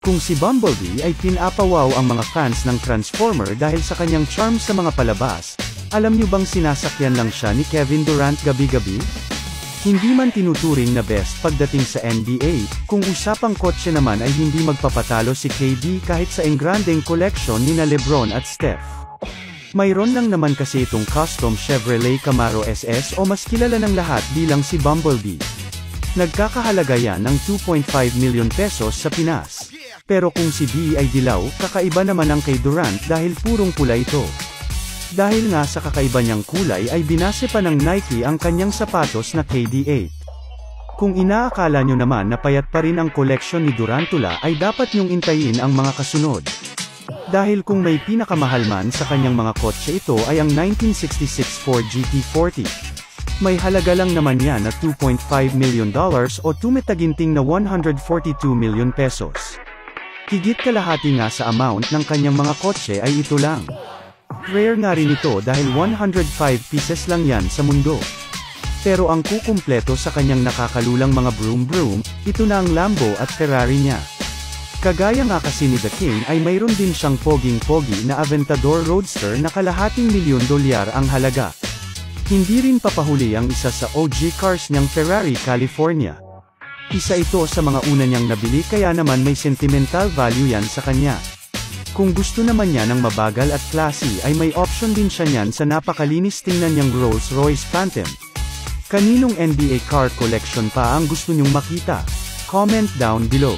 Kung si Bumblebee ay pinapawaw ang mga fans ng Transformer dahil sa kanyang charm sa mga palabas, alam niyo bang sinasakyan lang siya ni Kevin Durant gabi-gabi? Hindi man tinuturing na best pagdating sa NBA, kung usapang kotse naman ay hindi magpapatalo si KD kahit sa engrandeng collection nina LeBron at Steph. Mayroon lang naman kasi itong custom Chevrolet Camaro SS o mas kilala ng lahat bilang si Bumblebee. Nagkakahalaga yan ng 2.5 million pesos sa Pinas. Pero kung si B ay dilaw, kakaiba naman ang kay Durant dahil purong pula ito. Dahil nga sa kakaiba niyang kulay ay binase pa ng Nike ang kanyang sapatos na KD8. Kung inaakala nyo naman na payat pa rin ang koleksyon ni Durantula ay dapat nyong intayin ang mga kasunod. Dahil kung may pinakamahal man sa kanyang mga kotse ito ay ang 1966 Ford GT40. May halaga lang naman yan na $2.5 million o tumetaginting na 142 million pesos. Higit kalahati nga sa amount ng kanyang mga kotse ay ito lang. Rare nga rin ito dahil 105 pieces lang yan sa mundo. Pero ang kukumpleto sa kanyang nakakalulang mga broom, ito na ang Lambo at Ferrari niya. Kagaya nga kasi ni The King ay mayroon din siyang poging-pogi na Aventador Roadster na kalahating $1 milyon ang halaga. Hindi rin papahuli ang isa sa OG cars niyang Ferrari California. Isa ito sa mga una niyang nabili kaya naman may sentimental value yan sa kanya. Kung gusto naman niya ng mabagal at classy ay may option din siya niyan sa napakalinis tingnan niyang Rolls-Royce Phantom. Kaninong NBA car collection pa ang gusto niyong makita? Comment down below.